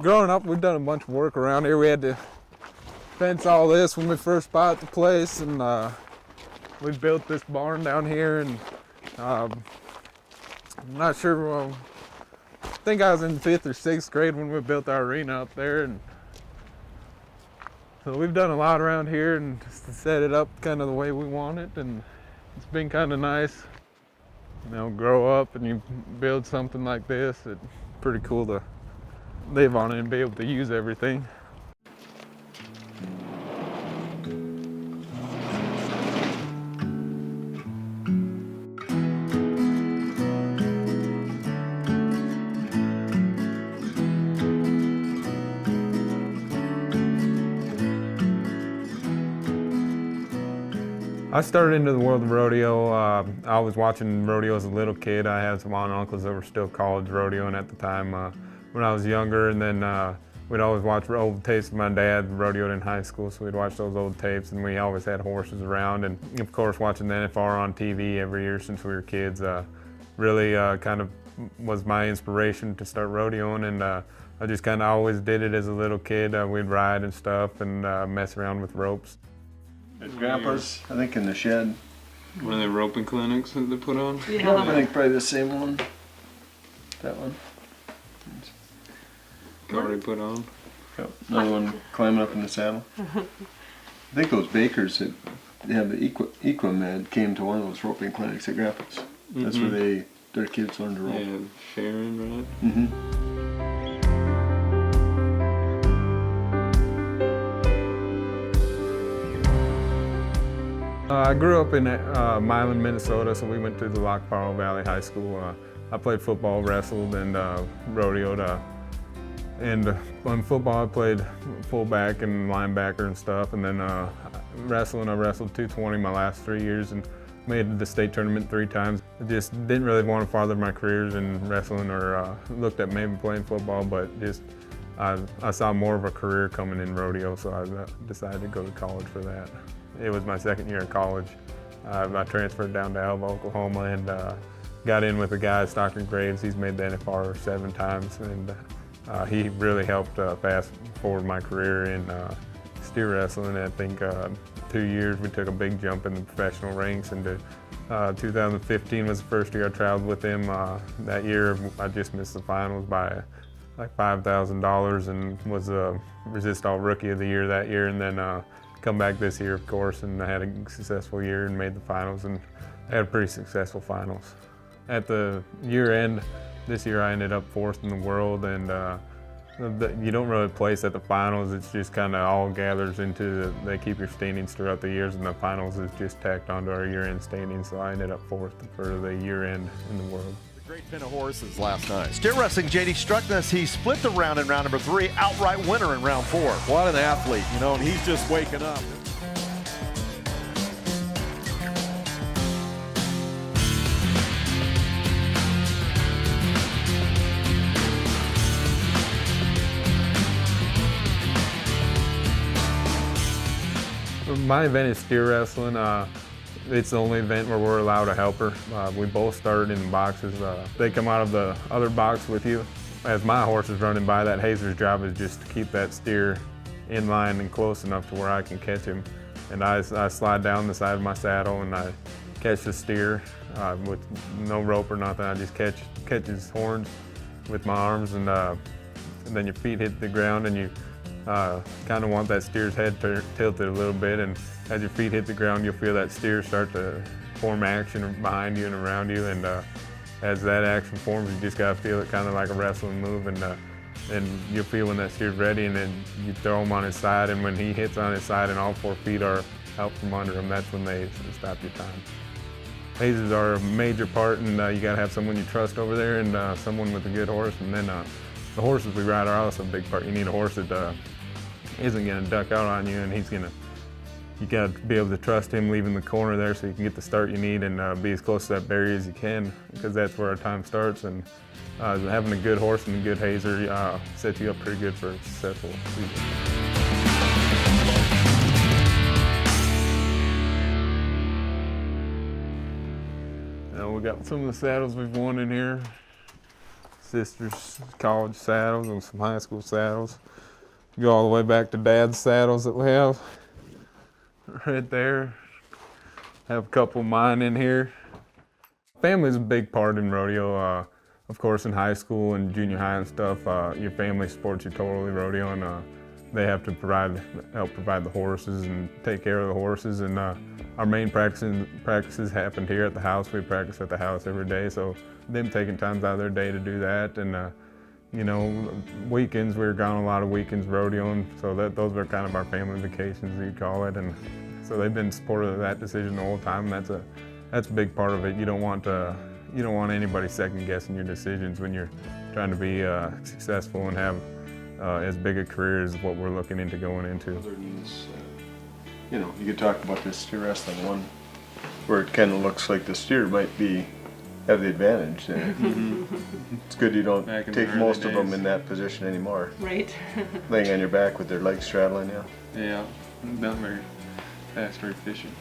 growing up, we've done a bunch of work around here. We had to fence all this when we first bought the place, and we built this barn down here, and I'm not sure, I think I was in 5th or 6th grade when we built our arena up there, and so we've done a lot around here and just to set it up kind of the way we want it, and it's been kind of nice. You know, grow up and you build something like this, it's pretty cool to live on it and be able to use everything. I started into the world of rodeo. I was watching rodeo as a little kid. I had some aunt and uncles that were still college rodeoing at the time when I was younger, and then we'd always watch old tapes of my dad rodeoed in high school, so we'd watch those old tapes, and we always had horses around. And of course, watching the NFR on TV every year since we were kids really kind of was my inspiration to start rodeoing, and I just kind of always did it as a little kid. We'd ride and stuff and mess around with ropes. At Grandpa's, I think in the shed. One of the roping clinics that they put on? Yeah. I think probably the same one. That one. Already put on? Yep. Another one climbing up in the saddle. I think those bakers that have the Equimed came to one of those roping clinics at Grandpa's. That's where their kids learned to rope. Yeah, Sharon, right? Mm-hmm. I grew up in Milan, Minnesota, so we went to the Lac Paro Valley High School. I played football, wrestled, and rodeoed. And on football, I played fullback and linebacker and stuff. And then wrestling, I wrestled 220 my last 3 years and made the state tournament 3 times. I just didn't really want to further my careers in wrestling or looked at maybe playing football, but just I saw more of a career coming in rodeo, so I decided to go to college for that. It was my 2nd year in college. I transferred down to Alva, Oklahoma, and got in with a guy, Stockton Graves. He's made the NFR 7 times, and he really helped fast forward my career in steer wrestling. I think 2 years we took a big jump in the professional ranks, and 2015 was the first year I traveled with him. That year I just missed the finals by like $5,000 and was a Resist All Rookie of the Year that year, and then come back this year, of course, and I had a successful year and made the finals and had pretty successful finals. At the year end, this year I ended up 4th in the world, and you don't really place at the finals. It's just kind of all gathers into they keep your standings throughout the years, and the finals is just tacked onto our year-end standings, so I ended up 4th for the year-end in the world. Great fin of horses last night. Steer wrestling, JD Struckness, he split the round in round number 3, outright winner in round 4. What an athlete, you know, and he's just waking up. My event is steer wrestling. It's the only event where we're allowed a helper. We both started in the boxes. They come out of the other box with you. As my horse is running by, that hazer's job is just to keep that steer in line and close enough to where I can catch him. And I slide down the side of my saddle and I catch the steer with no rope or nothing. I just catch his horns with my arms, and then your feet hit the ground, and you kind of want that steer's head tilted a little bit, and as your feet hit the ground, you'll feel that steer start to form action behind you and around you, and as that action forms, you just gotta feel it kind of like a wrestling move, and you'll feel when that steer's ready, and then you throw him on his side, and when he hits on his side and all 4 feet are out from under him, that's when they stop your time. Hazers are a major part, and you gotta have someone you trust over there, and someone with a good horse, and then the horses we ride are also a big part. You need a horse that isn't gonna duck out on you, and you gotta be able to trust him leaving the corner there so you can get the start you need and be as close to that barrier as you can, because that's where our time starts. And having a good horse and a good hazer sets you up pretty good for a successful season. Now we got some of the saddles we've won in here. sister's college saddles and some high school saddles. Go all the way back to Dad's saddles that we have right there. Have a couple of mine in here. Family's a big part in rodeo. Of course, in high school and junior high and stuff, your family supports you totally rodeo, and they have to help provide the horses and take care of the horses. And our main practices happened here at the house. We practice at the house every day, so them taking times out of their day to do that. And you know, weekends, we were gone a lot of weekends rodeoing, so those were kind of our family vacations, you'd call it. And so they've been supportive of that decision the whole time. And that's a big part of it. You don't want anybody second guessing your decisions when you're trying to be successful and have as big a career as what we're looking into going into. Other than this, you know, you could talk about this steer wrestling one, where it kind of looks like the steer might have the advantage. It's good you don't Back in the take early most of them days. in that position anymore. Right. Laying on your back with their legs straddling you. Yeah, not very fast or efficient.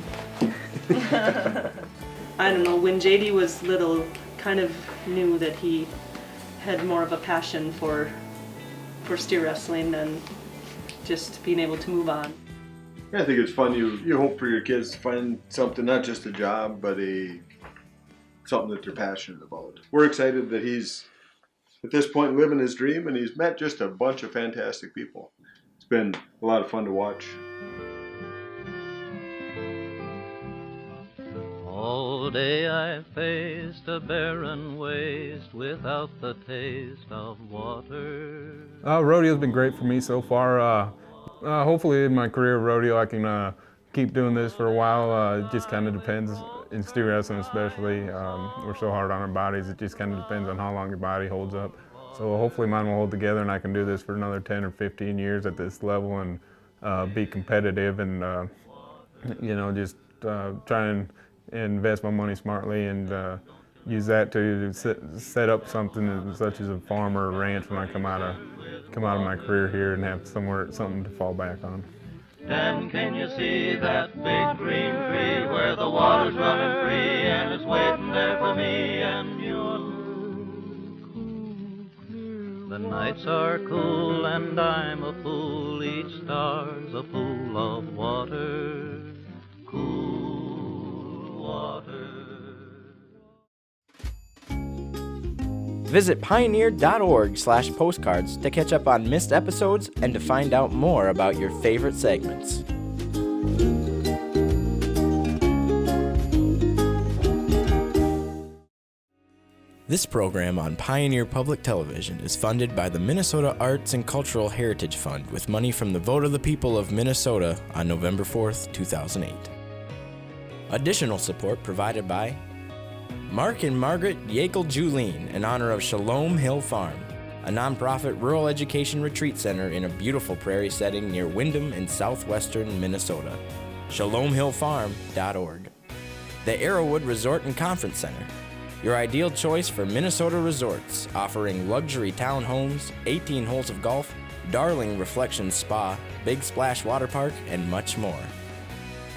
I don't know, when JD was little, kind of knew that he had more of a passion for steer wrestling than just being able to move on. Yeah, I think it's fun. You hope for your kids to find something, not just a job, but something that they're passionate about. We're excited that he's, at this point, living his dream, and he's met just a bunch of fantastic people. It's been a lot of fun to watch. All day I faced a barren waste without the taste of water. Rodeo's been great for me so far. Hopefully in my career of rodeo I can keep doing this for a while. It just kind of depends, in steer wrestling especially. We're so hard on our bodies, it just kind of depends on how long your body holds up. So hopefully mine will hold together and I can do this for another 10 or 15 years at this level and be competitive and you know, just try and invest my money smartly and use that to set up something such as a farm or a ranch when I come out of my career here and have something to fall back on. And can you see that big green tree where the water's running free and it's waiting there for me and you? The nights are cool and I'm a fool, each star's a pool of water, cool water. Visit pioneer.org/postcards to catch up on missed episodes and to find out more about your favorite segments. This program on Pioneer Public Television is funded by the Minnesota Arts and Cultural Heritage Fund with money from the vote of the people of Minnesota on November 4th, 2008. Additional support provided by Mark and Margaret Yakel-Julien in honor of Shalom Hill Farm, a nonprofit rural education retreat center in a beautiful prairie setting near Windham in southwestern Minnesota. ShalomHillFarm.org. The Arrowwood Resort and Conference Center, your ideal choice for Minnesota resorts, offering luxury townhomes, 18 holes of golf, Darling Reflections Spa, Big Splash Water Park, and much more.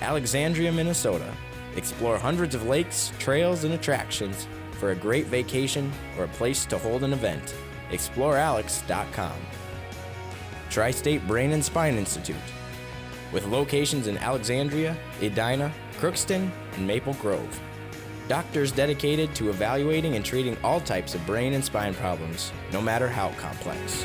Alexandria, Minnesota. Explore hundreds of lakes, trails, and attractions for a great vacation or a place to hold an event. ExploreAlex.com. Tri-State Brain and Spine Institute, with locations in Alexandria, Edina, Crookston, and Maple Grove. Doctors dedicated to evaluating and treating all types of brain and spine problems, no matter how complex.